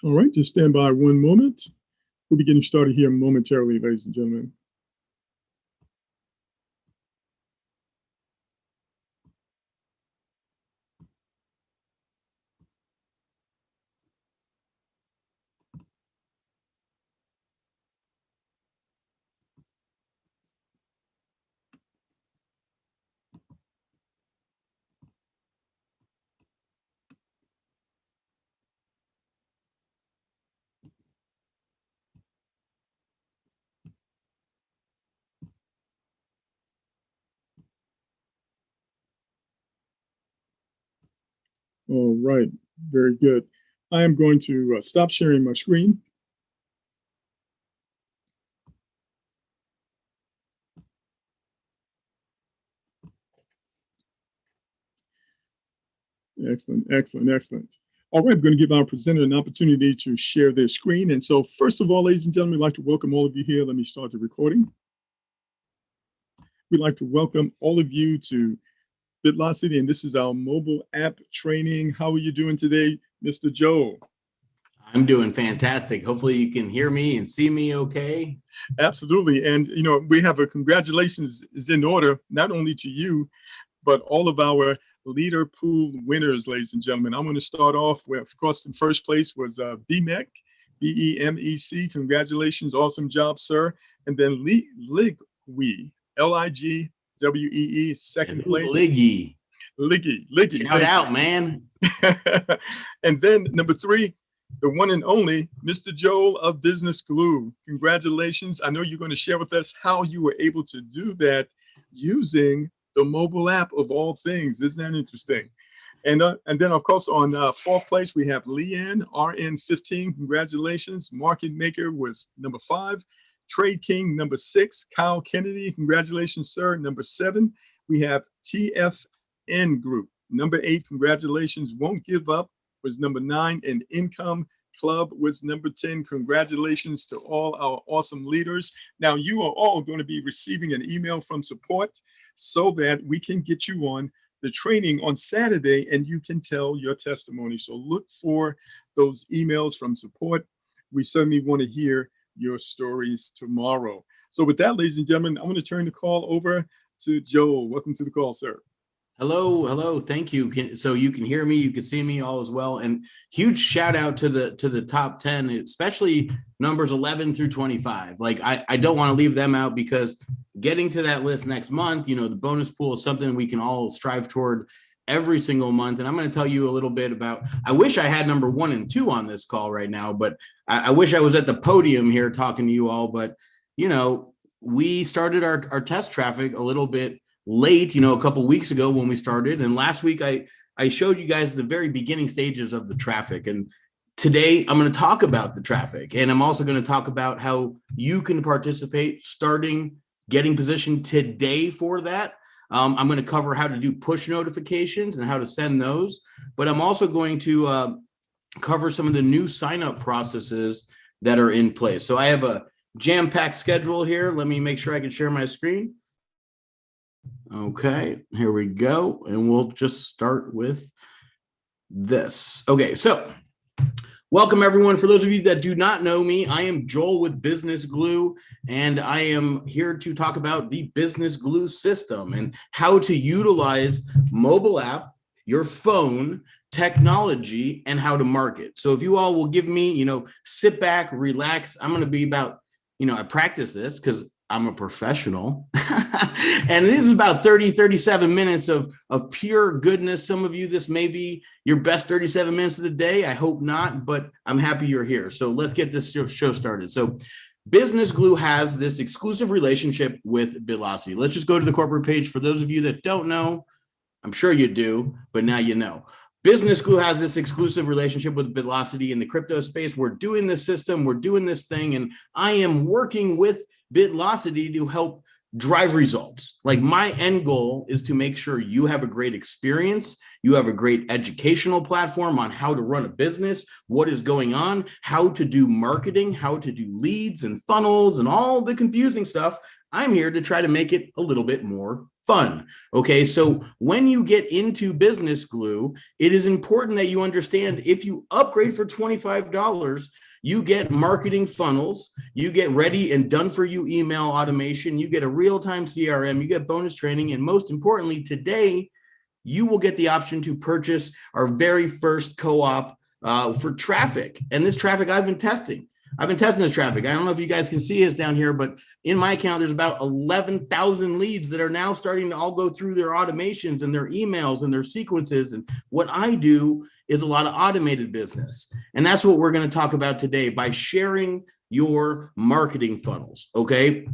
All right, just stand by one moment. We'll be getting started here momentarily, ladies and gentlemen. All right, very good. I am going to stop sharing my screen. Excellent, excellent, excellent. All right, I'm going to give our presenter an opportunity to share their screen. And so first of all, ladies and gentlemen, we'd like to welcome all of you here. Let me start the recording. We'd like to welcome all of you to BitLocity, and this is our mobile app training. How are you doing today, Mr. Joel? I'm doing fantastic. Hopefully you can hear me and see me okay. Absolutely. And, you know, we have a congratulations is in order, not only to you, but all of our leader pool winners, ladies and gentlemen. I'm going to start off with, of course, in first place was BMEC, BEMEC. Congratulations. Awesome job, sir. And then Ligwee, LIGWEE, second place. Liggy. Shout out, man. And then number 3, the one and only Mr. Joel of BusinessGlu. Congratulations. I know you're going to share with us how you were able to do that using the mobile app of all things. Isn't that interesting? And then, of course, on 4th place, we have Leanne, RN15. Congratulations. Market Maker was number 5. Trade King, number 6. Kyle Kennedy. Congratulations, sir. Number 7. We have TFN Group. Number 8. Congratulations. Won't Give Up was number 9. And Income Club was number 10. Congratulations to all our awesome leaders. Now, you are all going to be receiving an email from support so that we can get you on the training on Saturday and you can tell your testimony. So look for those emails from support. We certainly want to hear your stories tomorrow. So with that, ladies and gentlemen, I'm going to turn the call over to Joel. Welcome to the call, sir. Hello. Thank you. So you can hear me, you can see me all as well. And huge shout out to the top 10, especially numbers 11 through 25. Like I don't want to leave them out because getting to that list next month, you know, the bonus pool is something we can all strive toward every single month. And I'm going to tell you a little bit about, I wish I had number 1 and 2 on this call right now, but I wish I was at the podium here talking to you all. But, you know, we started our test traffic a little bit late, you know, a couple of weeks ago when we started. And last week, I showed you guys the very beginning stages of the traffic. And today I'm going to talk about the traffic. And I'm also going to talk about how you can participate getting positioned today for that. I'm going to cover how to do push notifications and how to send those. But I'm also going to cover some of the new sign-up processes that are in place. So I have a jam-packed schedule here. Let me make sure I can share my screen. Okay, here we go. And we'll just start with this. Okay, so welcome everyone. For those of you that do not know me, I am Joel with BusinessGlu, and I am here to talk about the BusinessGlu system and how to utilize mobile app, your phone, technology, and how to market. So if you all will give me, you know, sit back, relax. I'm going to be about, you know, I practice this because I'm a professional. And this is about 37 minutes of pure goodness. Some of you, this may be your best 37 minutes of the day. I hope not, but I'm happy you're here. So let's get this show started. So BusinessGlu has this exclusive relationship with BitLocity. Let's just go to the corporate page. For those of you that don't know, I'm sure you do, but now you know. BusinessGlu has this exclusive relationship with BitLocity in the crypto space. We're doing this system, we're doing this thing, and I am working with BitLocity to help drive results. Like, my end goal is to make sure you have a great experience, you have a great educational platform on how to run a business, what is going on, how to do marketing, how to do leads and funnels and all the confusing stuff. I'm here to try to make it a little bit more fun. Okay, so when you get into BusinessGlu, it is important that you understand if you upgrade for $25, you get marketing funnels, you get ready and done for you email automation, you get a real-time CRM, you get bonus training, and most importantly, today, you will get the option to purchase our very first co-op for traffic. And this traffic I've been testing. I've been testing this traffic. I don't know if you guys can see it down here, but in my account, there's about 11,000 leads that are now starting to all go through their automations and their emails and their sequences. And what I do is a lot of automated business. And that's what we're going to talk about today by sharing your marketing funnels. Okay.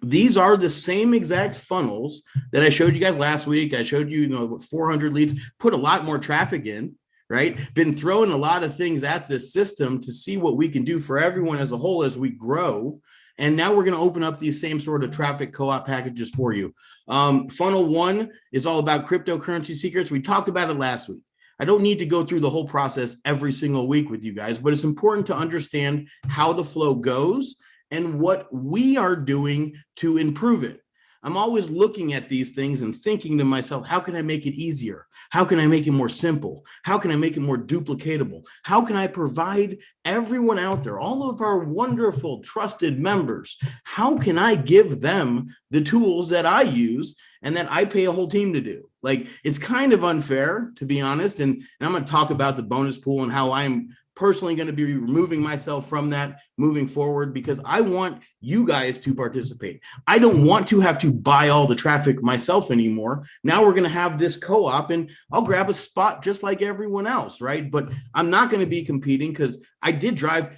These are the same exact funnels that I showed you guys last week. I showed you, 400 leads, put a lot more traffic in, right? Been throwing a lot of things at this system to see what we can do for everyone as a whole as we grow. And now we're going to open up these same sort of traffic co-op packages for you. Funnel 1 is all about cryptocurrency secrets. We talked about it last week. I don't need to go through the whole process every single week with you guys, but it's important to understand how the flow goes and what we are doing to improve it. I'm always looking at these things and thinking to myself, how can I make it easier? How can I make it more simple? How can I make it more duplicatable? How can I provide everyone out there, all of our wonderful, trusted members, how can I give them the tools that I use and that I pay a whole team to do? Like, it's kind of unfair, to be honest. And I'm going to talk about the bonus pool and how I'm personally going to be removing myself from that moving forward, because I want you guys to participate. I don't want to have to buy all the traffic myself anymore. Now we're going to have this co-op and I'll grab a spot just like everyone else, right? But I'm not going to be competing because I did drive,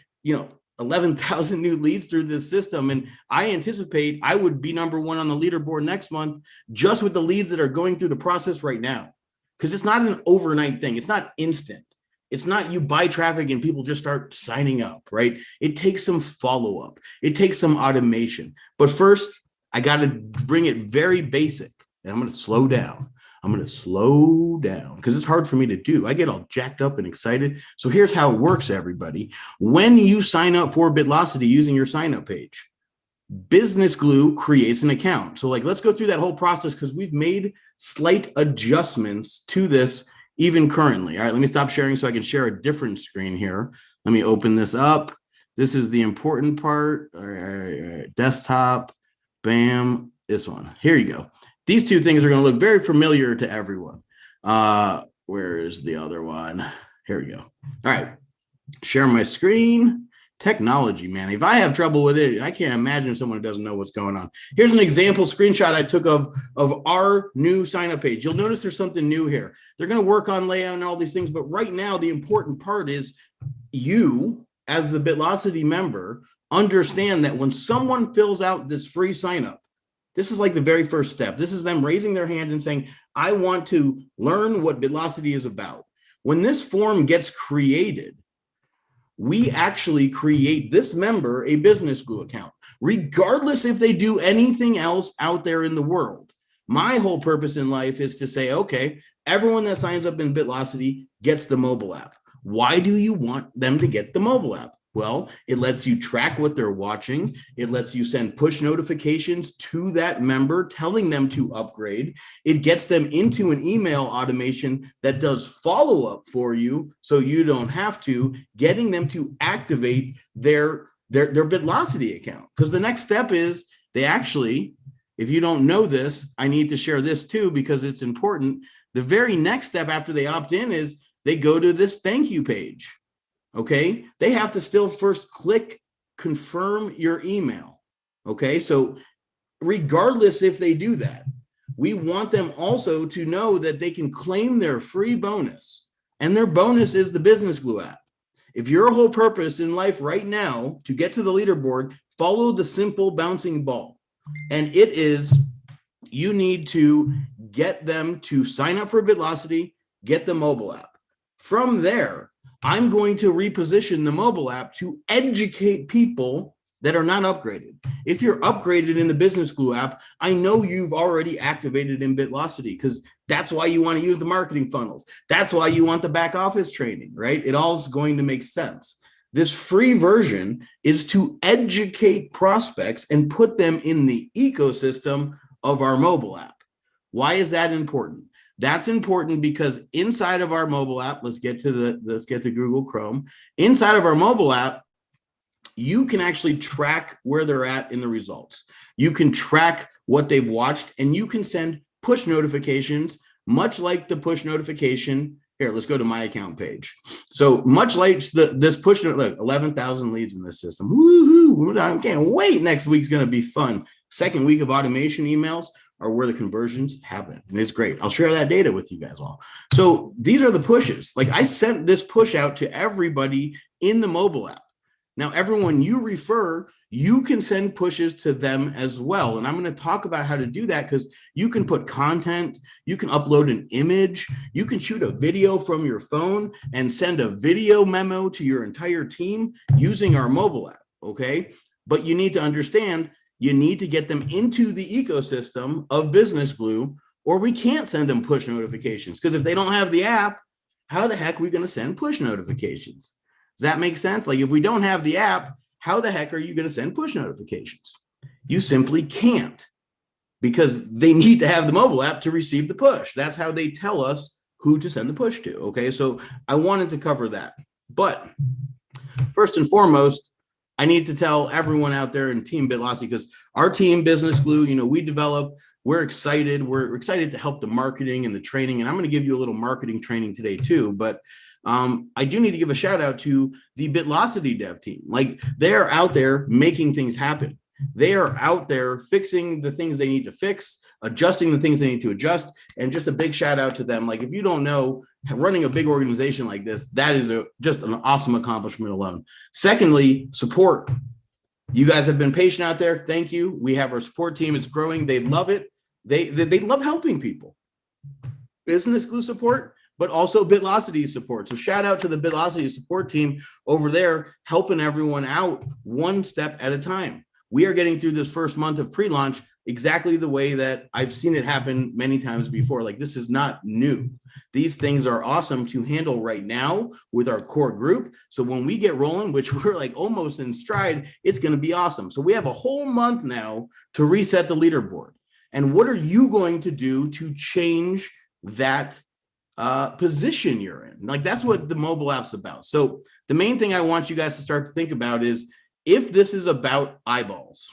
11,000 new leads through this system. And I anticipate I would be number one on the leaderboard next month, just with the leads that are going through the process right now. Because it's not an overnight thing. It's not instant. It's not you buy traffic and people just start signing up, right? It takes some follow-up. It takes some automation. But first, I got to bring it very basic. And I'm going to slow down. Because it's hard for me to do. I get all jacked up and excited. So here's how it works, everybody. When you sign up for BitLocity using your sign-up page, BusinessGlu creates an account. So let's go through that whole process because we've made slight adjustments to this even currently. All right, let me stop sharing so I can share a different screen here. Let me open this up. This is the important part. All right. Desktop, bam, this one. Here you go. These two things are going to look very familiar to everyone. Where is the other one? Here we go. All right, share my screen. Technology, man. If I have trouble with it, I can't imagine someone who doesn't know what's going on. Here's an example screenshot I took of our new sign-up page. You'll notice there's something new here. They're going to work on layout and all these things, but right now the important part is you, as the BitLocity member, understand that when someone fills out this free sign-up, this is like the very first step. This is them raising their hand and saying, I want to learn what BitLocity is about. When this form gets created, we actually create this member a BusinessGlu account, regardless if they do anything else out there in the world. My whole purpose in life is to say, okay, everyone that signs up in BitLocity gets the mobile app. Why do you want them to get the mobile app? Well, it lets you track what they're watching. It lets you send push notifications to that member telling them to upgrade. It gets them into an email automation that does follow-up for you so you don't have to, getting them to activate their BitLocity account. Because the next step is they actually, if you don't know this, I need to share this too because it's important. The very next step after they opt in is they go to this thank you page. Okay, they have to still first click confirm your email. Okay, so regardless if they do that, we want them also to know that they can claim their free bonus, and their bonus is the BusinessGlu app. If your whole purpose in life right now to get to the leaderboard, follow the simple bouncing ball, and it is you need to get them to sign up for BitLocity, get the mobile app. From there, I'm going to reposition the mobile app to educate people that are not upgraded. If you're upgraded in the BusinessGlu app, I know you've already activated in BitLocity because that's why you want to use the marketing funnels. That's why you want the back office training, right? It all is going to make sense. This free version is to educate prospects and put them in the ecosystem of our mobile app. Why is that important? That's important because inside of our mobile app, let's get to Google Chrome. Inside of our mobile app, you can actually track where they're at in the results. You can track what they've watched, and you can send push notifications, much like the push notification. Here, let's go to my account page. So much like this push, look, 11,000 leads in this system. Woohoo! I can't wait. Next week's going to be fun. Second week of automation emails are where the conversions happen. And it's great. I'll share that data with you guys all. So these are the pushes. Like I sent this push out to everybody in the mobile app. Now, everyone you refer, you can send pushes to them as well. And I'm going to talk about how to do that because you can put content, you can upload an image, you can shoot a video from your phone and send a video memo to your entire team using our mobile app, okay? But you need to understand, you need to get them into the ecosystem of BusinessGlu, or we can't send them push notifications because if they don't have the app, how the heck are we going to send push notifications? Does that make sense? Like if we don't have the app, how the heck are you going to send push notifications? You simply can't because they need to have the mobile app to receive the push. That's how they tell us who to send the push to. Okay, so I wanted to cover that. But first and foremost, I need to tell everyone out there in Team BitLocity, because our team, BusinessGlu, you know, we develop, we're excited. We're excited to help the marketing and the training. And I'm going to give you a little marketing training today too. But I do need to give a shout out to the BitLocity dev team. Like they're out there making things happen. They are out there fixing the things they need to fix, adjusting the things they need to adjust, and just a big shout out to them. Like if you don't know, running a big organization like this, that is just an awesome accomplishment alone. Secondly, support. You guys have been patient out there. Thank you. We have our support team. It's growing. They love it. They love helping people. BusinessGlu support, but also BitLocity support. So shout out to the BitLocity support team over there, helping everyone out one step at a time. We are getting through this first month of pre-launch exactly the way that I've seen it happen many times before. Like this is not new. These things are awesome to handle right now with our core group. So when we get rolling, which we're like almost in stride, it's going to be awesome. So we have a whole month now to reset the leaderboard. And what are you going to do to change that position you're in? Like that's what the mobile app's about. So the main thing I want you guys to start to think about is if this is about eyeballs,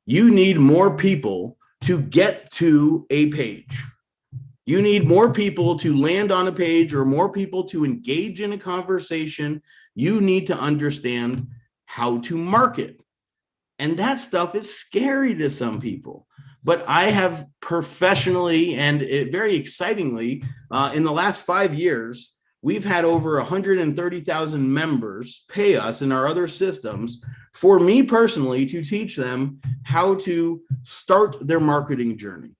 you need more people to get to a page. You need more people to land on a page or more people to engage in a conversation. You need to understand how to market. And that stuff is scary to some people. But I have professionally and very excitingly, in the last 5 years, we've had over 130,000 members pay us in our other systems for me personally to teach them how to start their marketing journey,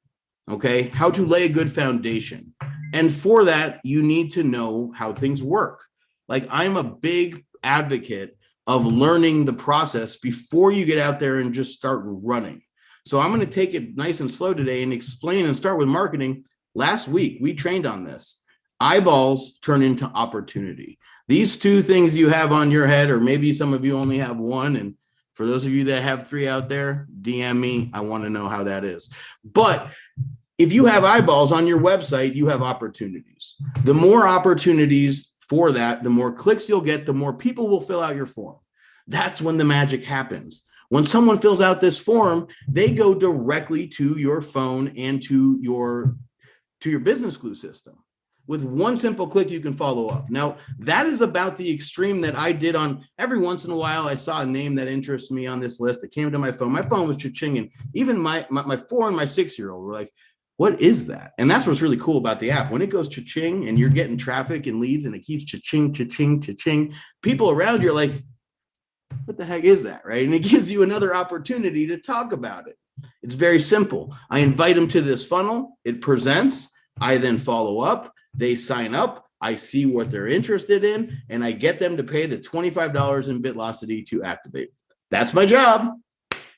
okay? How to lay a good foundation. And for that, you need to know how things work. Like I'm a big advocate of learning the process before you get out there and just start running. So I'm going to take it nice and slow today and explain and start with marketing. Last week, we trained on this. Eyeballs turn into opportunity. These two things you have on your head, or maybe some of you only have one. And for those of you that have three out there, DM me. I want to know how that is. But if you have eyeballs on your website, you have opportunities. The more opportunities for that, the more clicks you'll get, the more people will fill out your form. That's when the magic happens. When someone fills out this form, they go directly to your phone and to your BusinessGlu system. With one simple click, you can follow up. Now, that is about the extreme that I did on every once in a while. I saw a name that interests me on this list. It came to my phone. My phone was cha-ching, and even my 4 and my 6-year-old were like, what is that? And that's what's really cool about the app. When it goes cha-ching and you're getting traffic and leads and it keeps cha-ching, cha-ching, cha-ching, people around you are like, what the heck is that, right? And it gives you another opportunity to talk about it. It's very simple. I invite them to this funnel. It presents. I then follow up. They sign up. I see what they're interested in, and I get them to pay the $25 in BitLocity to activate. That's my job.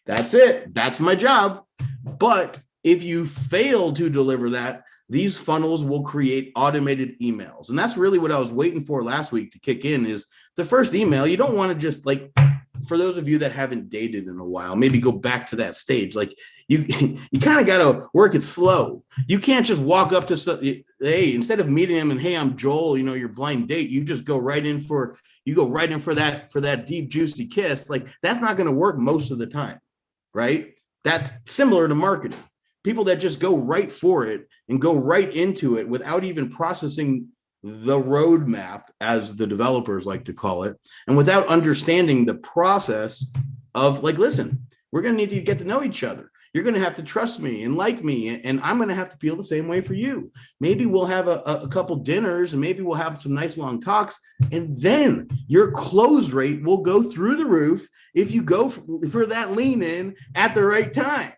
That's it. That's my job. But if you fail to deliver that, these funnels will create automated emails. And that's really what I was waiting for last week to kick in is the first email. You don't want to just like for those of you that haven't dated in a while, maybe go back to that stage. Like you kind of got to work it slow. You can't just walk up to, hey, instead of meeting him and, hey, I'm Joel, your blind date, you just go right in for that deep, juicy kiss. Like that's not going to work most of the time, right? That's similar to marketing. People that just go right for it and go right into it without even processing the roadmap, as the developers like to call it, and without understanding the process of like, listen, we're going to need to get to know each other. You're going to have to trust me and like me, and I'm going to have to feel the same way for you. Maybe we'll have a couple dinners, and maybe we'll have some nice long talks, and then your close rate will go through the roof if you go for that lean in at the right time.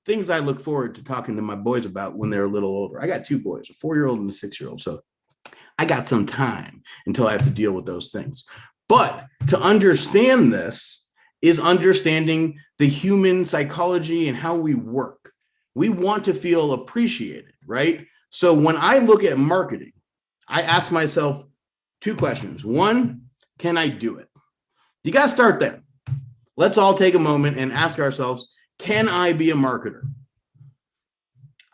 Things I look forward to talking to my boys about when they're a little older. I got 2 boys, a 4-year-old and a 6-year-old. So I got some time until I have to deal with those things. But to understand this is understanding the human psychology and how we work. We want to feel appreciated, right? So when I look at marketing, I ask myself 2 questions. 1, can I do it? You got to start there. Let's all take a moment and ask ourselves, can I be a marketer?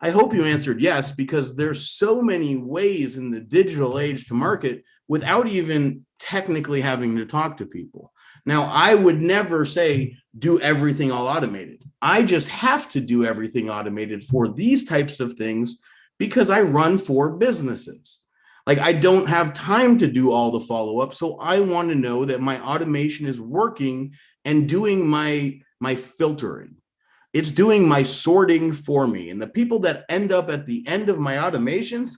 I hope you answered yes, because there's so many ways in the digital age to market without even technically having to talk to people. Now, I would never say do everything all automated. I just have to do everything automated for these types of things because I run 4 businesses. Like I don't have time to do all the follow-up. So I want to know that my automation is working and doing my filtering. It's doing my sorting for me. And the people that end up at the end of my automations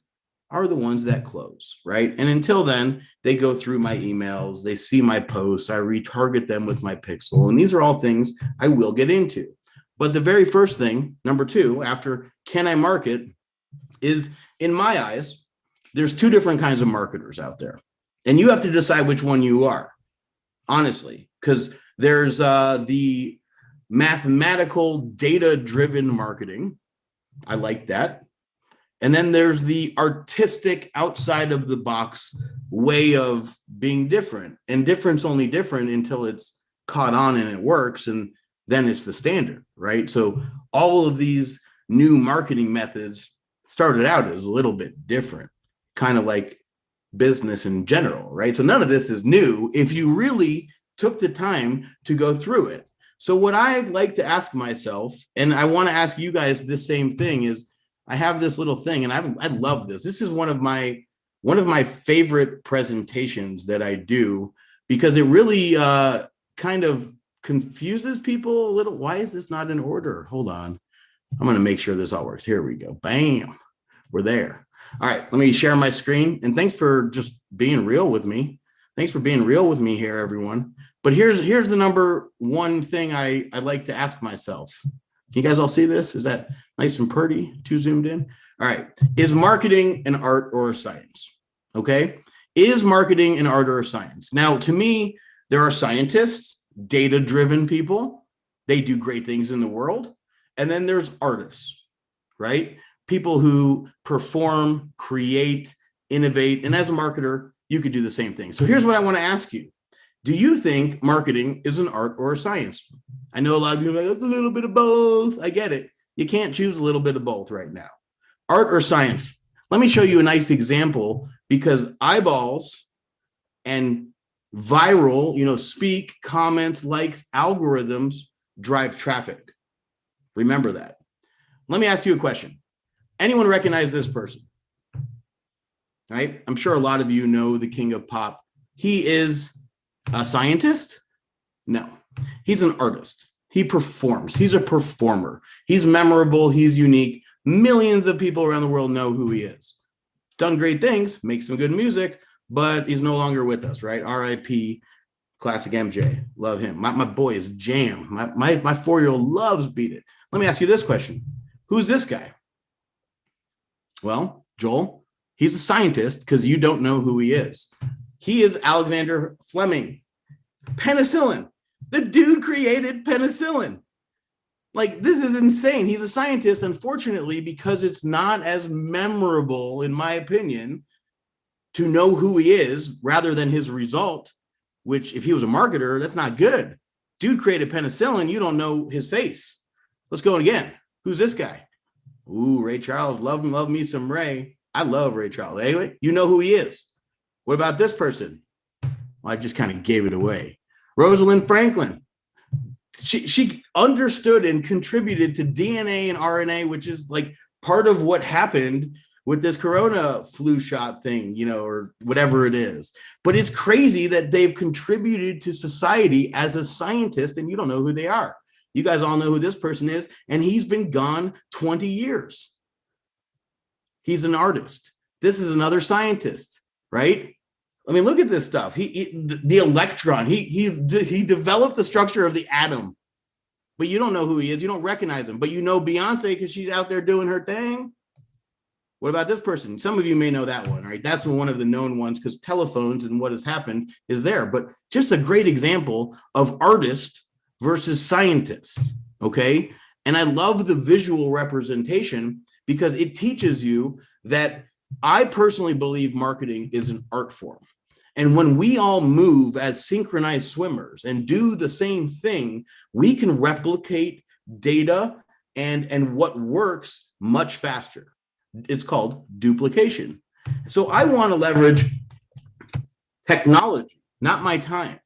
are the ones that close, right? And until then, they go through my emails, they see my posts, I retarget them with my pixel. And these are all things I will get into. But the very first thing, number 2, after can I market, is in my eyes, there's 2 different kinds of marketers out there. And you have to decide which one you are, honestly, because there's the mathematical data-driven marketing. I like that. And then there's the artistic outside of the box way of being different. And different's only different until it's caught on and it works. And then it's the standard, right? So all of these new marketing methods started out as a little bit different, kind of like business in general, right? So none of this is new if you really took the time to go through it. So what I'd like to ask myself, and I want to ask you guys the same thing, is I have this little thing, and I love this. This is one of my favorite presentations that I do because it really kind of confuses people a little. Why is this not in order? Hold on. I'm going to make sure this all works. Here we go. Bam. We're there. All right. Let me share my screen. And thanks for just being real with me. Thanks for being real with me here, everyone. But here's the number 1 thing I like to ask myself. Can you guys all see this? Is that nice and pretty? Too zoomed in? All right. Is marketing an art or a science? Okay. Is marketing an art or a science? Now, to me, there are scientists, data-driven people. They do great things in the world. And then there's artists, right? People who perform, create, innovate. And as a marketer, you could do the same thing. So here's what I want to ask you. Do you think marketing is an art or a science? I know a lot of you are like, it's a little bit of both. I get it. You can't choose a little bit of both right now. Art or science? Let me show you a nice example, because eyeballs and viral, speak, comments, likes, algorithms drive traffic. Remember that. Let me ask you a question. Anyone recognize this person? Right? I'm sure a lot of you know the king of pop. He is a scientist? No, he's an artist. He performs. He's a performer. He's memorable. He's unique. Millions of people around the world know who he is. Done great things, makes some good music, but he's no longer with us, right? R.I.P. Classic MJ. Love him. My boy is jam. My 4-year-old loves Beat It. Let me ask you this question. Who's this guy? Well, Joel, he's a scientist because you don't know who he is. He is Alexander Fleming. Penicillin. The dude created penicillin. Like, this is insane. He's a scientist, unfortunately, because it's not as memorable, in my opinion, to know who he is rather than his result. which if he was a marketer, that's not good. Dude created penicillin. You don't know his face. Let's go again. Who's this guy? Ooh, Ray Charles. Love me some Ray. I love Ray Charles. Anyway, you know who he is. What about this person? Well, I just kind of gave it away. Rosalind Franklin. She understood and contributed to DNA and RNA, which is like part of what happened with this corona flu shot thing, you know, or whatever it is. But it's crazy that they've contributed to society as a scientist and you don't know who they are. You guys all know who this person is, and he's been gone 20 years. He's an artist. This is another scientist, right? I mean, look at this stuff. The electron, he developed the structure of the atom, but you don't know who he is. You don't recognize him, but you know Beyonce because she's out there doing her thing. What about this person? Some of you may know that one, right? That's one of the known ones because telephones and what has happened is there, but just a great example of artist versus scientist, okay? And I love the visual representation because it teaches you that I personally believe marketing is an art form. And when we all move as synchronized swimmers and do the same thing, we can replicate data and what works much faster. It's called duplication. So I want to leverage technology, not my time.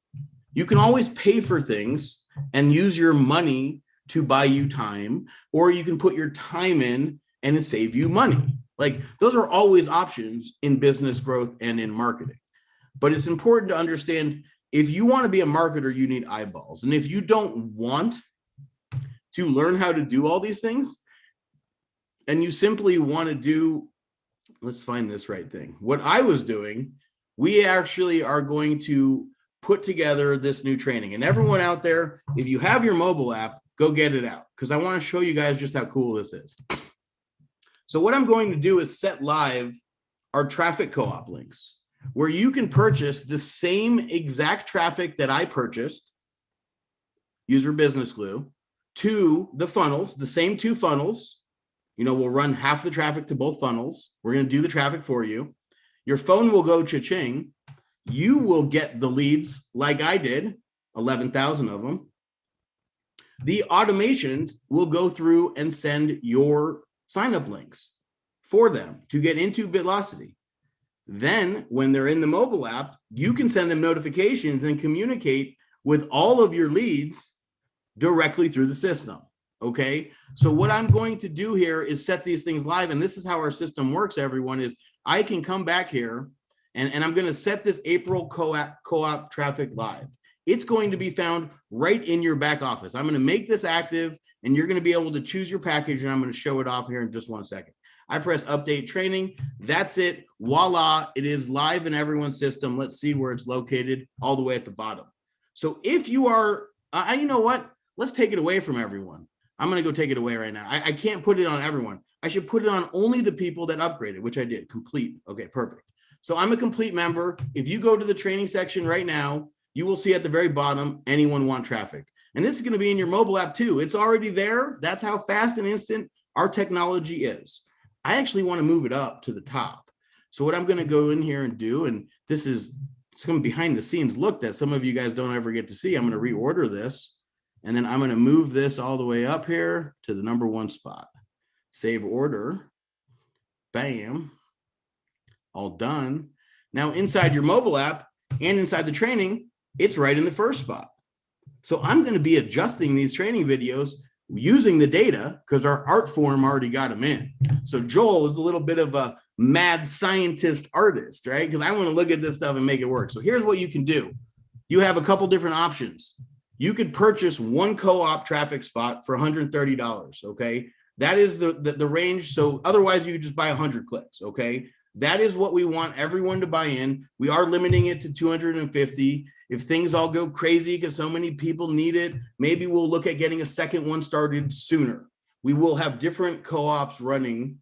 You can always pay for things and use your money to buy you time, or you can put your time in and it save you money. Like those are always options in business growth and in marketing. But it's important to understand if you want to be a marketer, you need eyeballs. And if you don't want to learn how to do all these things, and you simply want to do, let's find this right thing. What I was doing, we actually are going to put together this new training. And everyone out there, if you have your mobile app, go get it out because I want to show you guys just how cool this is. So what I'm going to do is set live our traffic co-op links where you can purchase the same exact traffic that I purchased, user BusinessGlu, to the funnels, the same two funnels. You know, we'll run half the traffic to both funnels. We're going to do the traffic for you. Your phone will go cha-ching. You will get the leads like I did, 11,000 of them. The automations will go through and send your sign-up links for them to get into BitLocity. Then when they're in the mobile app, you can send them notifications and communicate with all of your leads directly through the system. Okay, so what I'm going to do here is set these things live, and this is how our system works, everyone, is I can come back here and I'm going to set this April co-op traffic live. It's going to be found right in your back office. I'm going to make this active and you're going to be able to choose your package, and I'm going to show it off here in just 1 second. I press update training. That's it. Voila. It is live in everyone's system. Let's see where it's located, all the way at the bottom. So if you are, you know what? Let's take it away from everyone. I'm going to go take it away right now. I can't put it on everyone. I should put it on only the people that upgraded, which I did. Complete. Okay, perfect. So I'm a complete member. If you go to the training section right now, you will see at the very bottom, anyone want traffic. And this is going to be in your mobile app too. It's already there. That's how fast and instant our technology is. I actually want to move it up to the top. So what I'm going to go in here and do, and this is some behind the scenes look that some of you guys don't ever get to see. I'm going to reorder this. And then I'm going to move this all the way up here to the #1 spot. Save order. Bam. All done. Now inside your mobile app and inside the training, it's right in the first spot. So I'm going to be adjusting these training videos using the data because our art form already got them in. So Joel is a little bit of a mad scientist artist, right? Because I want to look at this stuff and make it work. So here's what you can do. You have a couple different options. You could purchase one co-op traffic spot for $130, okay? That is the range. So otherwise you just buy 100 clicks, okay? That is what we want everyone to buy in. We are limiting it to 250. If things all go crazy because so many people need it, maybe we'll look at getting a second one started sooner. We will have different co-ops running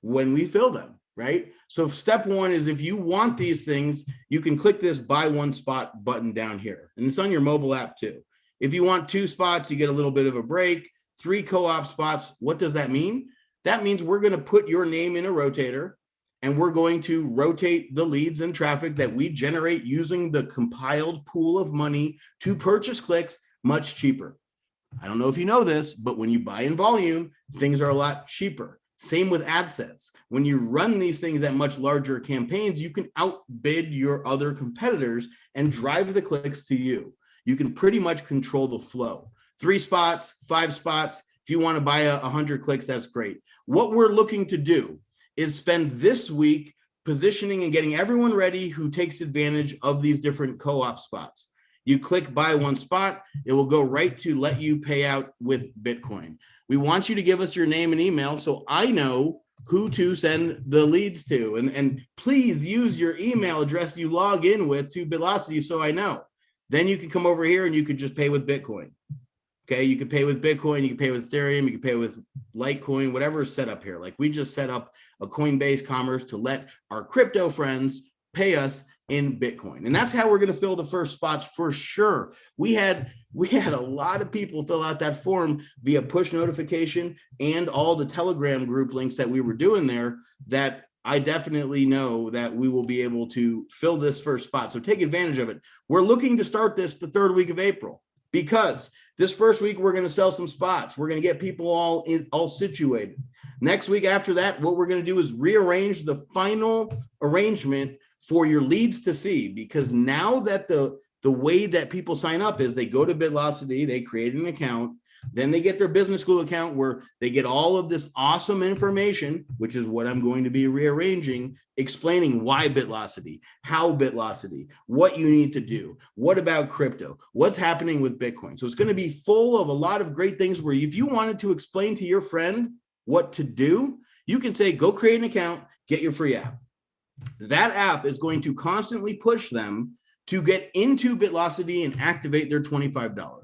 when we fill them, right? So step one is if you want these things, you can click this buy one spot button down here. And it's on your mobile app too. If you want 2 spots, you get a little bit of a break. 3 co-op spots, what does that mean? That means we're going to put your name in a rotator and we're going to rotate the leads and traffic that we generate using the compiled pool of money to purchase clicks much cheaper. I don't know if you know this, but when you buy in volume, things are a lot cheaper. Same with ad sets. When you run these things at much larger campaigns, you can outbid your other competitors and drive the clicks to you. You can pretty much control the flow. 3 spots, 5 spots. If you want to buy 100 clicks, that's great. What we're looking to do is spend this week positioning and getting everyone ready who takes advantage of these different co-op spots. You click buy one spot, it will go right to let you pay out with Bitcoin. We want you to give us your name and email so I know who to send the leads to. And please use your email address you log in with to BitLocity so I know. Then you can come over here and you could just pay with Bitcoin. Okay, you can pay with Bitcoin, you can pay with Ethereum, you can pay with Litecoin, whatever is set up here. Like we just set up a Coinbase commerce to let our crypto friends pay us in Bitcoin. And that's how we're going to fill the first spots for sure. We had a lot of people fill out that form via push notification and all the Telegram group links that we were doing there, that I definitely know that we will be able to fill this first spot. So take advantage of it. We're looking to start this the 3rd week of April, because this first week we're going to sell some spots. We're going to get people all situated. Next week after that, what we're going to do is rearrange the final arrangement for your leads to see, because now that the way that people sign up is they go to BitLocity, they create an account, then they get their BusinessGlu account where they get all of this awesome information, which is what I'm going to be rearranging, explaining why BitLocity, how BitLocity, what you need to do, what about crypto, what's happening with Bitcoin. So it's going to be full of a lot of great things where if you wanted to explain to your friend what to do, you can say, go create an account, get your free app. That app is going to constantly push them to get into BitLocity and activate their $25,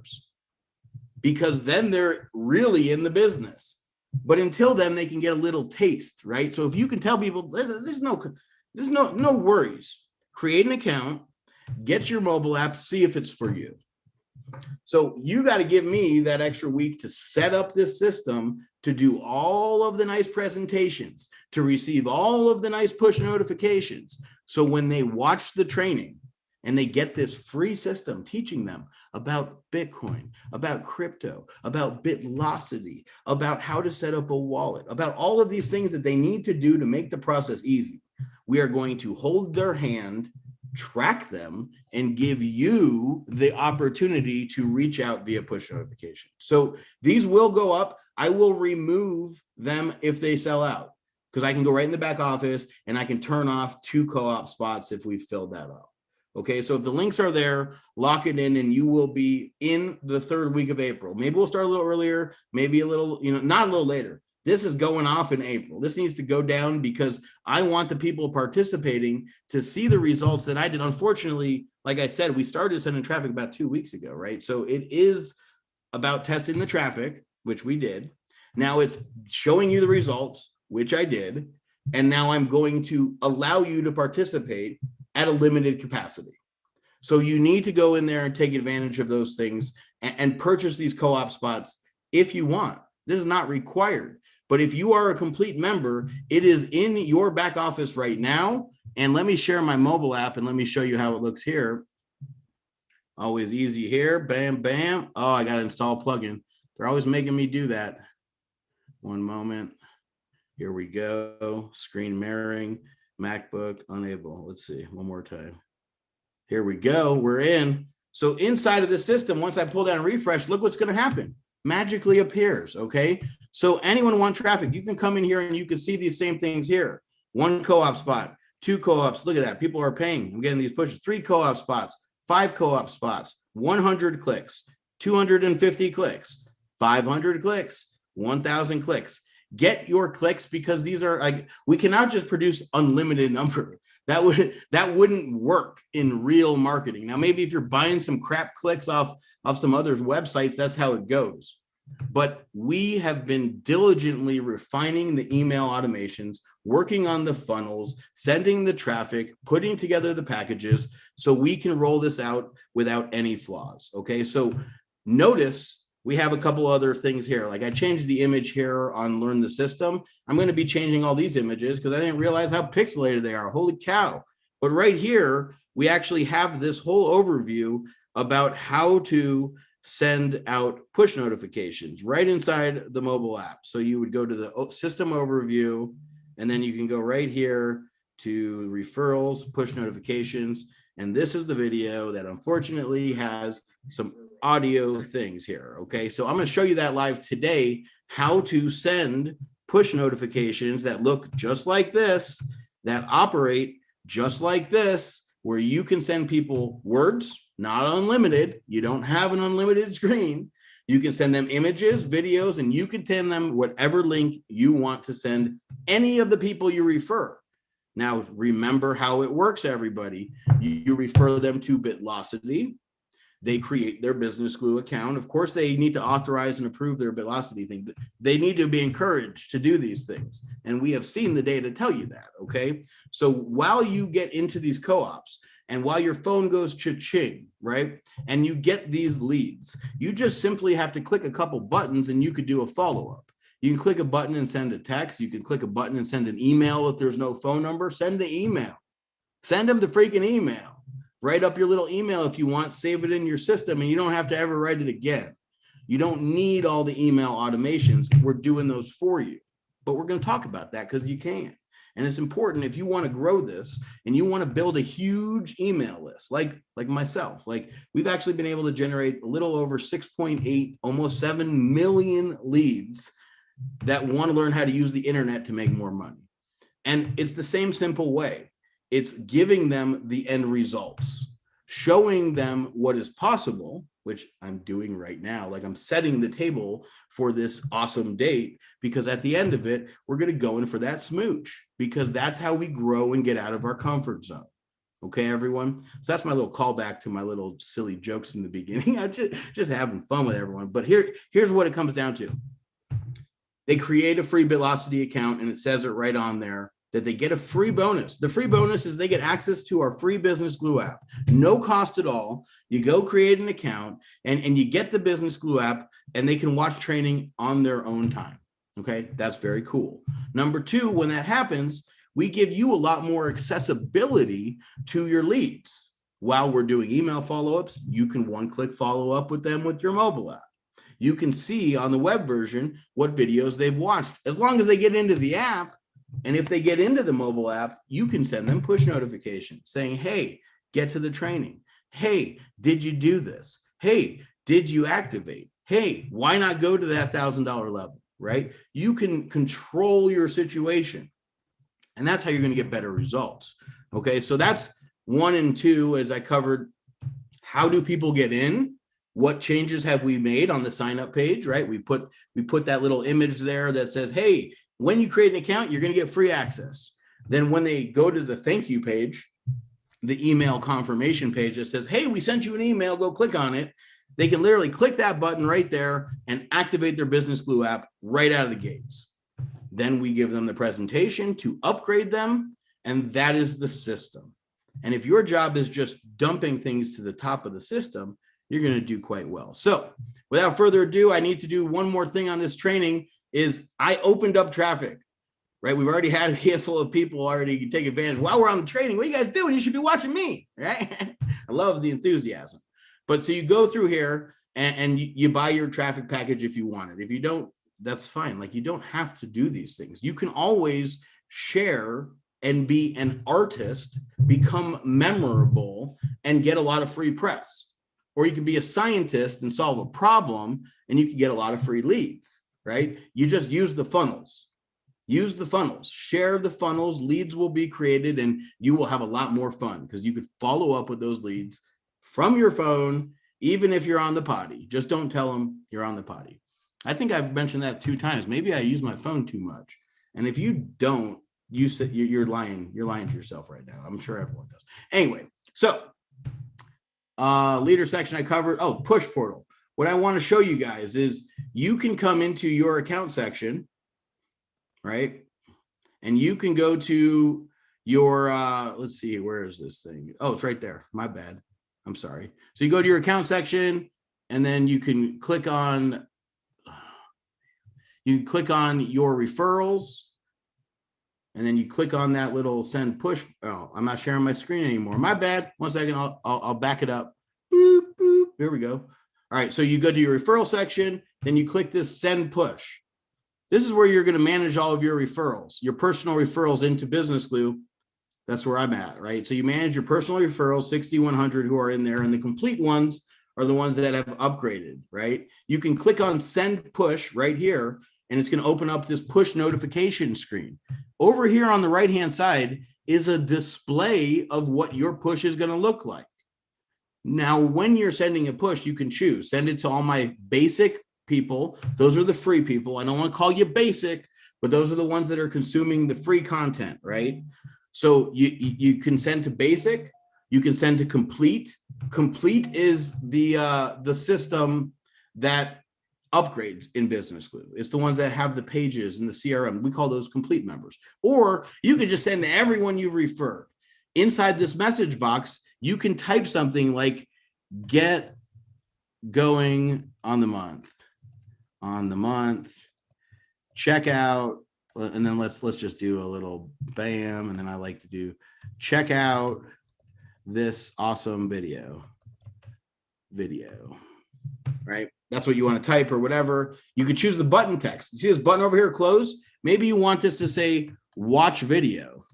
because then they're really in the business. But until then, they can get a little taste, right? So if you can tell people, there's no worries. Create an account, get your mobile app, see if it's for you. So you got to give me that extra week to set up this system, to do all of the nice presentations, to receive all of the nice push notifications. So when they watch the training and they get this free system teaching them about Bitcoin, about crypto, about BitLocity, about how to set up a wallet, about all of these things that they need to do to make the process easy, we are going to hold their hand, track them, and give you the opportunity to reach out via push notification. So these will go up. I will remove them if they sell out, because I can go right in the back office and I can turn off 2 co-op spots if we filled that up. Okay, so if the links are there, lock it in and you will be in the 3rd week of April. Maybe we'll start a little earlier, maybe a little, not a little later. This is going off in April. This needs to go down because I want the people participating to see the results that I did. Unfortunately, like I said, we started sending traffic about 2 weeks ago, right? So it is about testing the traffic, which we did. Now it's showing you the results, which I did. And now I'm going to allow you to participate at a limited capacity. So you need to go in there and take advantage of those things and purchase these co-op spots if you want. This is not required. But if you are a complete member, it is in your back office right now. And let me share my mobile app and let me show you how it looks here. Always easy here. Bam, bam. Oh, I got to install a plugin. They're always making me do that. One moment. Here we go. Screen mirroring. MacBook unable. Let's see. One more time. Here we go. We're in. So inside of the system, once I pull down and refresh, look what's going to happen. Magically appears. Okay. So anyone want traffic, you can come in here and you can see these same things here. 1 co-op spot, 2 co-ops. Look at that. People are paying. I'm getting these pushes. 3 co-op spots, 5 co-op spots, 100 clicks, 250 clicks, 500 clicks, 1,000 clicks. Get your clicks, because these are like, we cannot just produce unlimited number. That wouldn't work in real marketing. Now, maybe if you're buying some crap clicks off some other websites, that's how it goes. But we have been diligently refining the email automations, working on the funnels, sending the traffic, putting together the packages so we can roll this out without any flaws. Okay, so notice we have a couple other things here. Like I changed the image here on Learn the System. I'm going to be changing all these images because I didn't realize how pixelated they are. Holy cow. But right here, we actually have this whole overview about how to send out push notifications right inside the mobile app. So you would go to the system overview, and then you can go right here to referrals, push notifications. And this is the video that unfortunately has some audio things here. Okay, so I'm going to show you that live today, how to send push notifications that look just like this, that operate just like this, where you can send people words, not unlimited. You don't have an unlimited screen. You can send them images, videos, and you can send them whatever link you want to send any of the people you refer. Now, remember how it works, everybody. You refer them to BitLocity. They create their BusinessGlu account. Of course, they need to authorize and approve their BitLocity thing. They need to be encouraged to do these things. And we have seen the data tell you that, okay? So while you get into these co-ops and while your phone goes cha-ching, right? And you get these leads, you just simply have to click a couple buttons and you could do a follow-up. You can click a button and send a text. You can click a button and send an email. If there's no phone number, send the email. Send them the freaking email. Write up your little email if you want, save it in your system, and you don't have to ever write it again. You don't need all the email automations. We're doing those for you. But we're going to talk about that because you can. And it's important if you want to grow this and you want to build a huge email list, like myself. Like we've actually been able to generate a little over 6.8, almost 7 million leads that want to learn how to use the internet to make more money. And it's the same simple way. It's giving them the end results, showing them what is possible, which I'm doing right now. Like I'm setting the table for this awesome date, because at the end of it, we're going to go in for that smooch, because that's how we grow and get out of our comfort zone. Okay, everyone. So that's my little callback to my little silly jokes in the beginning. I'm just having fun with everyone. But here's what it comes down to. They create a free BitLocity account, and it says it right on there that they get a free bonus. The free bonus is they get access to our free BusinessGlu app. No cost at all. You go create an account and you get the BusinessGlu app, and they can watch training on their own time. Okay, that's very cool. Number two, when that happens, we give you a lot more accessibility to your leads. While we're doing email follow-ups, you can one-click follow up with them with your mobile app. You can see on the web version what videos they've watched, as long as they get into the app. And if they get into the mobile app, you can send them push notifications saying, hey, get to the training. Hey, did you do this? Hey, did you activate? Hey, why not go to that $1,000 level, right? You can control your situation. And that's how you're going to get better results. Okay, so that's 1 and 2, as I covered. How do people get in? What changes have we made on the sign up page, right? We put that little image there that says, hey, when you create an account, you're going to get free access. Then when they go to the thank you page, the email confirmation page that says, hey, we sent you an email, go click on it. They can literally click that button right there and activate their BusinessGlu app right out of the gates. Then we give them the presentation to upgrade them, and that is the system. And if your job is just dumping things to the top of the system, you're going to do quite well. So without further ado, I need to do one more thing on this training. Is I opened up traffic, right? We've already had a handful of people already take advantage. While we're on the training, what are you guys doing? You should be watching me, right? I love the enthusiasm. But so you go through here and you buy your traffic package if you want it. If you don't, that's fine. Like you don't have to do these things. You can always share and be an artist, become memorable, and get a lot of free press. Or you can be a scientist and solve a problem, and you can get a lot of free leads. Right? You just use the funnels. Use the funnels. Share the funnels. Leads will be created, and you will have a lot more fun because you could follow up with those leads from your phone, even if you're on the potty. Just don't tell them you're on the potty. I think I've mentioned that 2 times. Maybe I use my phone too much. And if you don't, you're lying. You're lying to yourself right now. I'm sure everyone does. Anyway, so leader section I covered. Oh, push portal. What I want to show you guys is you can come into your account section, right? And you can go to your, let's see, where is this thing? Oh, it's right there. My bad. I'm sorry. So you go to your account section, and then you can click on your referrals, and then you click on that little send push. Oh, I'm not sharing my screen anymore. My bad. 1 second. I'll back it up. Boop, boop. Here we go. All right. So you go to your referral section, then you click this send push. This is where you're going to manage all of your referrals, your personal referrals into BusinessGlu. That's where I'm at, right? So you manage your personal referrals, 6,100 who are in there, and the complete ones are the ones that have upgraded, right? You can click on send push right here, and it's going to open up this push notification screen. Over here on the right-hand side is a display of what your push is going to look like. Now, when you're sending a push, you can choose, send it to all my basic people. Those are the free people. I don't want to call you basic, but those are the ones that are consuming the free content, right? So you can send to basic, you can send to complete. Complete is the system that upgrades in BusinessGlu. It's the ones that have the pages and the CRM. We call those complete members. Or you can just send to everyone you've referred. Inside this message box, you can type something like get going on the month, check out, and then let's just do a little bam, and then I like to do check out this awesome video, right? That's what you want to type or whatever. You could choose the button text. See this button over here, close? Maybe you want this to say watch video.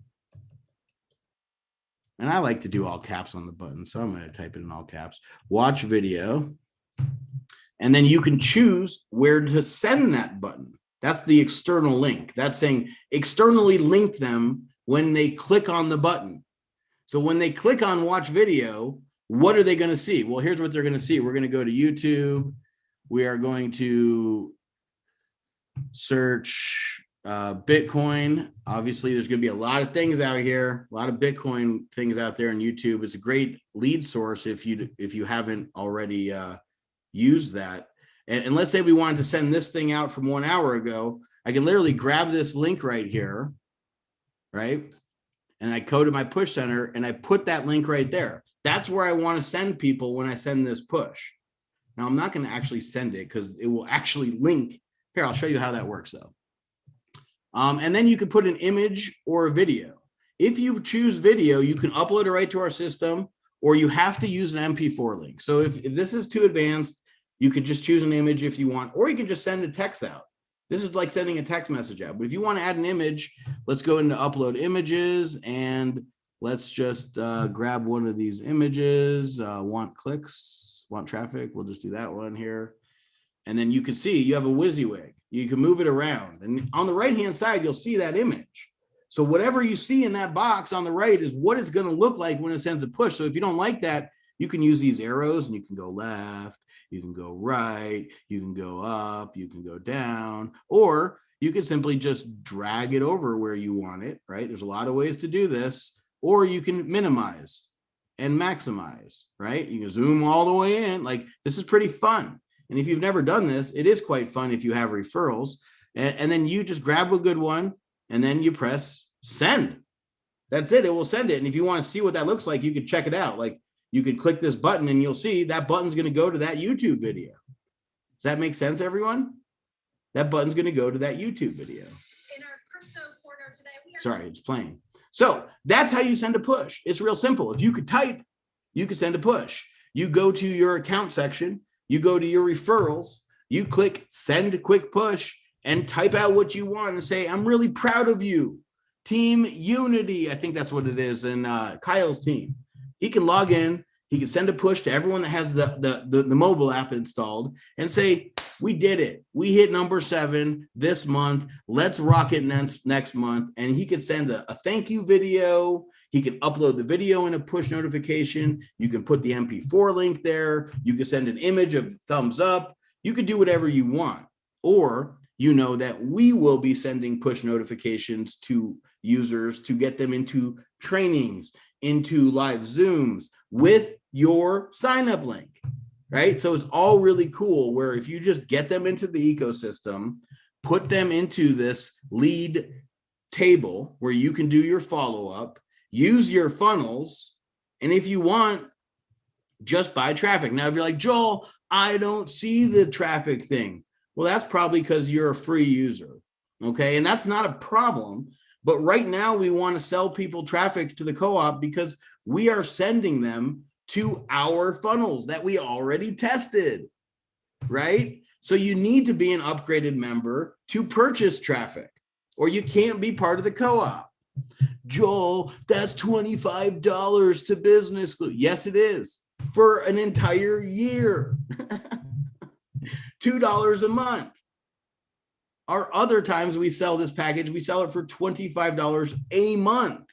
And I like to do all caps on the button, so I'm going to type it in all caps, watch video. And then you can choose where to send that button. That's the external link. That's saying externally link them when they click on the button. So when they click on watch video, what are they going to see? Well, here's what they're going to see. We're going to go to YouTube. We are going to search Bitcoin. Obviously, there's going to be a lot of things out here, a lot of Bitcoin things out there on YouTube. It's a great lead source if you haven't already used that. And let's say we wanted to send this thing out from 1 hour ago. I can literally grab this link right here, right? And I go to my push center and I put that link right there. That's where I want to send people when I send this push. Now, I'm not going to actually send it because it will actually link. Here, I'll show you how that works, though. And then you can put an image or a video. If you choose video, you can upload it right to our system, or you have to use an MP4 link. So if this is too advanced, you could just choose an image if you want, or you can just send a text out. This is like sending a text message out. But if you want to add an image, let's go into upload images, and let's just grab one of these images. Want clicks, want traffic. We'll just do that one here. And then you can see you have a WYSIWYG. You can move it around. And on the right-hand side, you'll see that image. So whatever you see in that box on the right is what it's going to look like when it sends a push. So if you don't like that, you can use these arrows, and you can go left, you can go right, you can go up, you can go down, or you can simply just drag it over where you want it, right? There's a lot of ways to do this, or you can minimize and maximize, right? You can zoom all the way in. Like, this is pretty fun. And if you've never done this, it is quite fun if you have referrals. And then you just grab a good one, and then you press send. That's it. It will send it. And if you want to see what that looks like, you can check it out. Like, you could click this button and you'll see that button's going to go to that YouTube video. Does that make sense, everyone? That button's going to go to that YouTube video. In our crypto corner today, sorry, it's playing. So that's how you send a push. It's real simple. If you could type, you could send a push. You go to your account section, you go to your referrals, you click send a quick push and type out what you want and say, I'm really proud of you. Team Unity, I think that's what it is, and Kyle's team. He can log in, he can send a push to everyone that has the mobile app installed and say, we did it. We hit number 7 this month. Let's rock it next month. And he can send a thank you video. He can upload the video in a push notification. You can put the MP4 link there. You can send an image of thumbs up. You can do whatever you want. Or you know that we will be sending push notifications to users to get them into trainings, into live Zooms with your sign-up link, right? So it's all really cool where if you just get them into the ecosystem, put them into this lead table where you can do your follow-up, use your funnels, and if you want, just buy traffic. Now, if you're like, Joel, I don't see the traffic thing. Well, that's probably because you're a free user. Okay. And that's not a problem. But right now we want to sell people traffic to the co-op because we are sending them to our funnels that we already tested, right? So you need to be an upgraded member to purchase traffic, or you can't be part of the co-op. Joel, that's $25 to BusinessGlu. Yes, it is, for an entire year. $2 a month. Our other times we sell this package, we sell it for $25 a month,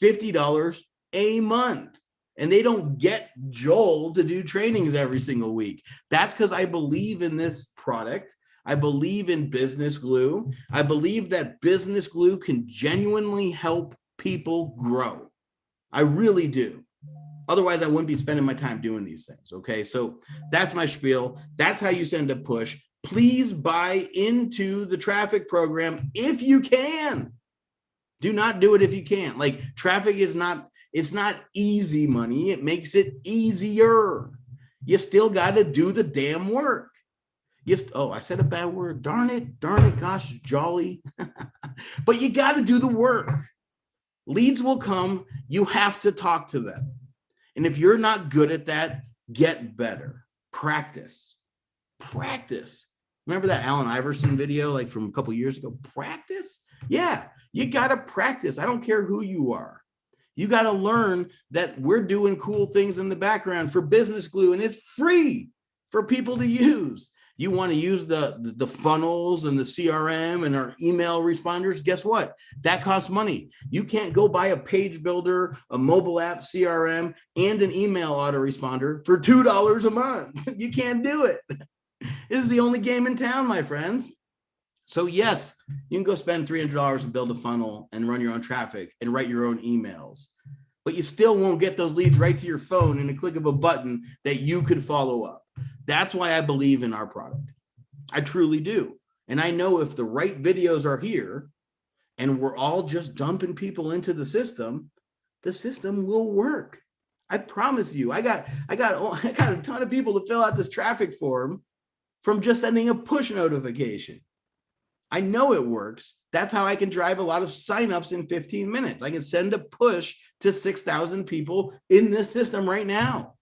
$50 a month. And they don't get Joel to do trainings every single week. That's because I believe in this product. I believe in BusinessGlu. I believe that BusinessGlu can genuinely help people grow. I really do. Otherwise, I wouldn't be spending my time doing these things. Okay, so that's my spiel. That's how you send a push. Please buy into the traffic program if you can. Do not do it if you can't. Like, traffic is not, it's not easy money. It makes it easier. You still got to do the damn work. Oh, I said a bad word. Darn it, gosh, jolly. But you got to do the work. Leads will come. You have to talk to them. And if you're not good at that, get better. Practice. Remember that Allen Iverson video like from a couple years ago? Practice? Yeah, you got to practice. I don't care who you are. You got to learn that we're doing cool things in the background for BusinessGlu, and it's free for people to use. You want to use the funnels and the CRM and our email responders. Guess what? That costs money. You can't go buy a page builder, a mobile app CRM, and an email autoresponder for $2 a month. You can't do it. This is the only game in town, my friends. So yes, you can go spend $300 and build a funnel and run your own traffic and write your own emails, but you still won't get those leads right to your phone in a click of a button that you could follow up. That's why I believe in our product. I truly do. And I know if the right videos are here and we're all just dumping people into the system will work. I promise you. I got a ton of people to fill out this traffic form from just sending a push notification. I know it works. That's how I can drive a lot of signups in 15 minutes. I can send a push to 6,000 people in this system right now.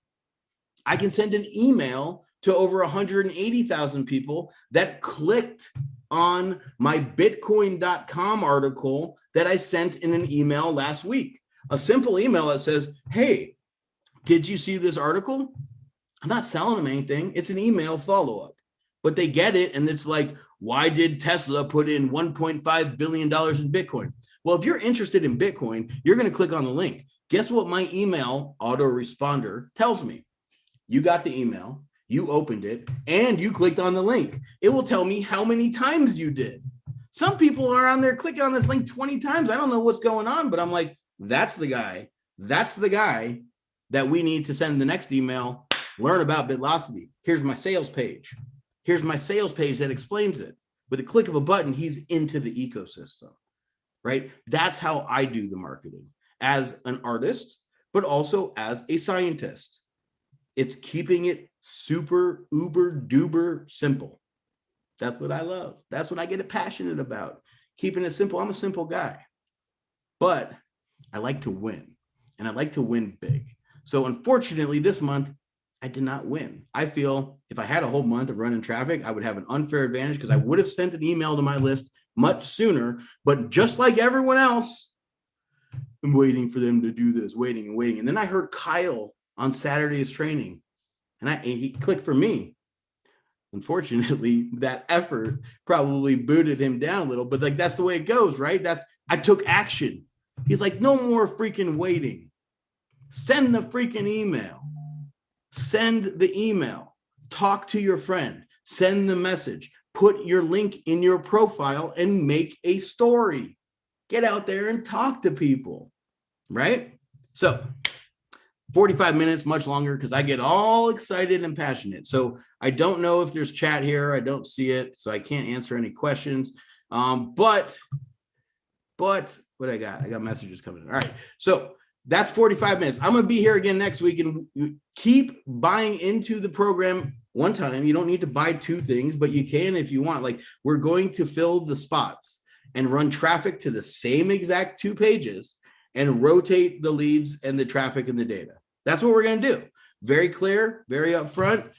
I can send an email to over 180,000 people that clicked on my Bitcoin.com article that I sent in an email last week. A simple email that says, hey, did you see this article? I'm not selling them anything. It's an email follow-up. But they get it, and it's like, why did Tesla put in $1.5 billion in Bitcoin? Well, if you're interested in Bitcoin, you're going to click on the link. Guess what my email autoresponder tells me? You got the email, you opened it, and you clicked on the link. It will tell me how many times you did. Some people are on there clicking on this link 20 times. I don't know what's going on, but I'm like, that's the guy. That's the guy that we need to send the next email. Learn about BitLocity. Here's my sales page. Here's my sales page that explains it. With a click of a button, he's into the ecosystem, right? That's how I do the marketing as an artist, but also as a scientist. It's keeping it super, uber, duper simple. That's what I love. That's what I get passionate about. Keeping it simple. I'm a simple guy, but I like to win, and I like to win big. So unfortunately, this month, I did not win. I feel if I had a whole month of running traffic, I would have an unfair advantage because I would have sent an email to my list much sooner. But just like everyone else, I'm waiting for them to do this, waiting and waiting. And then I heard Kyle on Saturday's training, and he clicked for me. Unfortunately, that effort probably booted him down a little, but like that's the way it goes, right? I took action. He's like, no more freaking waiting. Send the freaking email. Send the email, talk to your friend, send the message, put your link in your profile and make a story. Get out there and talk to people, right? So 45 minutes, much longer because I get all excited and passionate. So I don't know if there's chat here. I don't see it, so I can't answer any questions. But what I got messages coming in. All right. So That's 45 minutes. I'm going to be here again next week, and keep buying into the program one time. You don't need to buy two things, but you can if you want. Like, we're going to fill the spots and run traffic to the same exact 2 pages and rotate the leads and the traffic and the data. That's what we're going to do. Very clear, very upfront.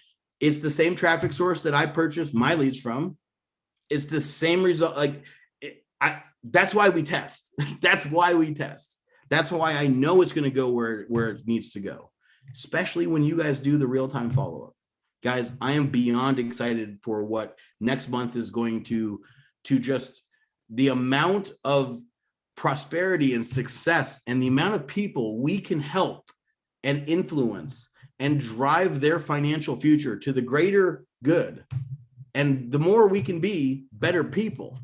It's the same traffic source that I purchased my leads from. It's the same result. Like, that's why we test. That's why we test. That's why I know it's going to go where it needs to go, especially when you guys do the real-time follow-up. Guys, I am beyond excited for what next month is going to just the amount of prosperity and success and the amount of people we can help and influence and drive their financial future to the greater good. And the more we can be better people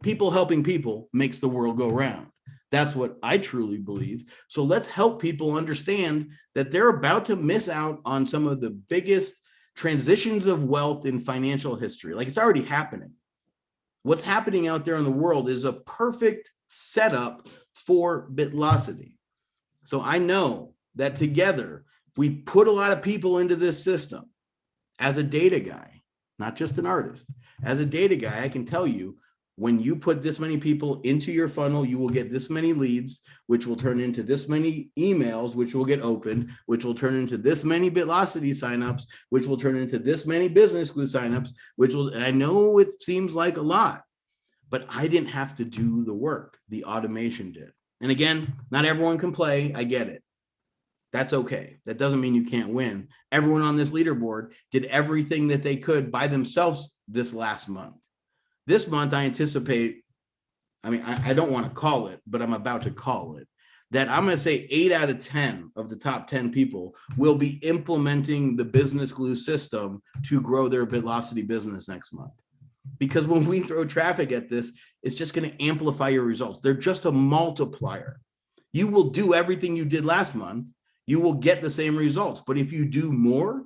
helping people makes the world go round. That's what I truly believe. So let's help people understand that they're about to miss out on some of the biggest transitions of wealth in financial history. Like, it's already happening. What's happening out there in the world is a perfect setup for BitLocity. So I know that together, if we put a lot of people into this system, as a data guy, not just an artist, as a data guy, I can tell you, when you put this many people into your funnel, you will get this many leads, which will turn into this many emails, which will get opened, which will turn into this many BitLocity signups, which will turn into this many BusinessGlu signups, and I know it seems like a lot, but I didn't have to do the work. The automation did. And again, not everyone can play. I get it. That's okay. That doesn't mean you can't win. Everyone on this leaderboard did everything that they could by themselves this last month. This month, I anticipate, I don't want to call it, but I'm about to call it, that I'm going to say 8 out of 10 of the top 10 people will be implementing the BusinessGlu system to grow their BitLocity business next month. Because when we throw traffic at this, it's just going to amplify your results. They're just a multiplier. You will do everything you did last month. You will get the same results. But if you do more,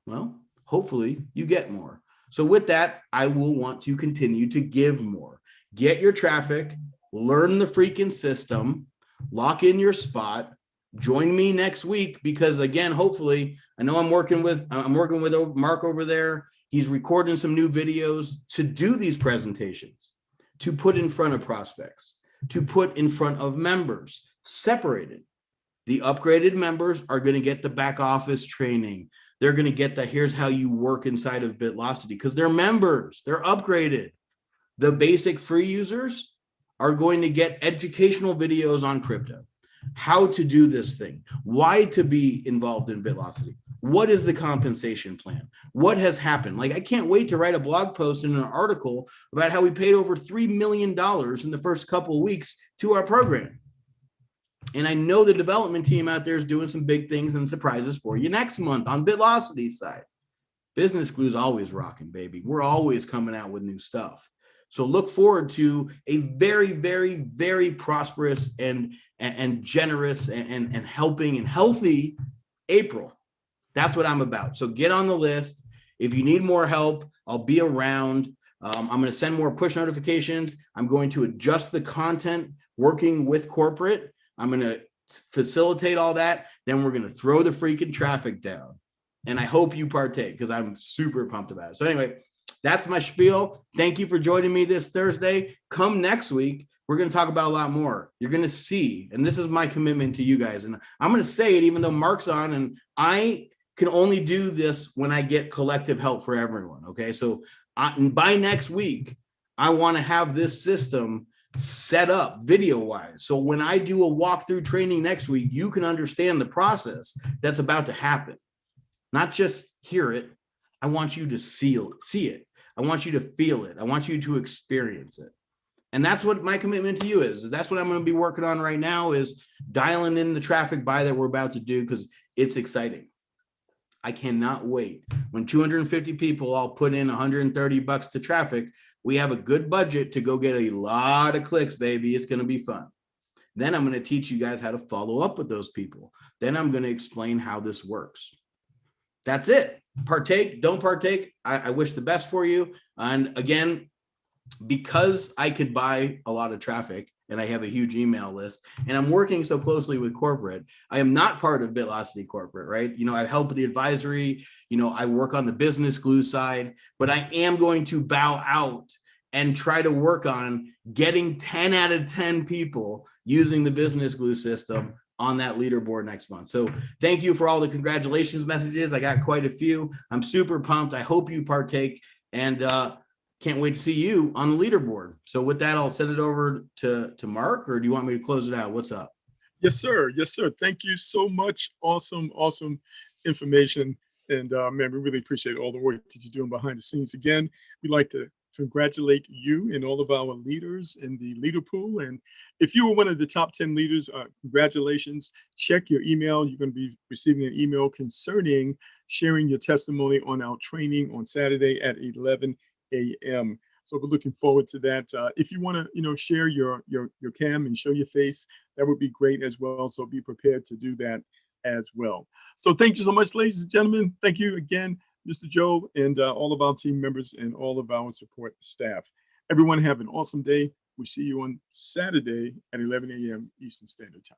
well, hopefully you get more. So with that, I will want to continue to give more. Get your traffic, learn the freaking system, lock in your spot, join me next week, because again, hopefully, I know I'm working with Mark over there. He's recording some new videos to do these presentations, to put in front of prospects, to put in front of members, separated. The upgraded members are going to get the back office training. They're going to get the here's how you work inside of BitLocity, because they're members, they're upgraded. The basic free users are going to get educational videos on crypto, how to do this thing, why to be involved in BitLocity, what is the compensation plan, what has happened. Like, I can't wait to write a blog post and an article about how we paid over $3 million in the first couple of weeks to our program. And I know the development team out there is doing some big things and surprises for you next month on BitLocity's side. BusinessGlu is always rocking, baby. We're always coming out with new stuff. So look forward to a very, very, very prosperous and generous and helping and healthy April. That's what I'm about. So get on the list. If you need more help, I'll be around. I'm going to send more push notifications. I'm going to adjust the content working with corporate. I'm going to facilitate all that. Then we're going to throw the freaking traffic down. And I hope you partake, because I'm super pumped about it. So anyway, that's my spiel. Thank you for joining me this Thursday. Come next week, we're going to talk about a lot more. You're going to see, and this is my commitment to you guys. And I'm going to say it even though Mark's on, and I can only do this when I get collective help for everyone. Okay. So by next week, I want to have this system set up video wise. So when I do a walkthrough training next week, you can understand the process that's about to happen. Not just hear it. I want you to see it. I want you to feel it. I want you to experience it. And that's what my commitment to you is. That's what I'm going to be working on right now, is dialing in the traffic buy that we're about to do, because it's exciting. I cannot wait. When 250 people all put in $130 to traffic, we have a good budget to go get a lot of clicks, baby. It's going to be fun. Then I'm going to teach you guys how to follow up with those people. Then I'm going to explain how this works. That's it. Partake, don't partake. I wish the best for you. And again, because I could buy a lot of traffic and I have a huge email list, and I'm working so closely with corporate. I am not part of BitLocity corporate, right? You know, I help with the advisory, you know, I work on the BusinessGlu side, but I am going to bow out and try to work on getting 10 out of 10 people using the BusinessGlu system on that leaderboard next month. So thank you for all the congratulations messages. I got quite a few. I'm super pumped. I hope you partake, and can't wait to see you on the leaderboard. So with that, I'll send it over to Mark, or do you want me to close it out? What's up? Yes, sir. Yes, sir. Thank you so much. Awesome, awesome information. And man, we really appreciate all the work that you're doing behind the scenes. Again, we'd like to congratulate you and all of our leaders in the leader pool. And if you were one of the top 10 leaders, congratulations. Check your email. You're going to be receiving an email concerning sharing your testimony on our training on Saturday at 11 a.m. So we're looking forward to that. If you want to, share your cam and show your face, that would be great as well. So be prepared to do that as well. So thank you so much, ladies and gentlemen. Thank you again, Mr. Joe, and all of our team members and all of our support staff. Everyone have an awesome day. We see you on Saturday at 11 a.m. Eastern Standard Time.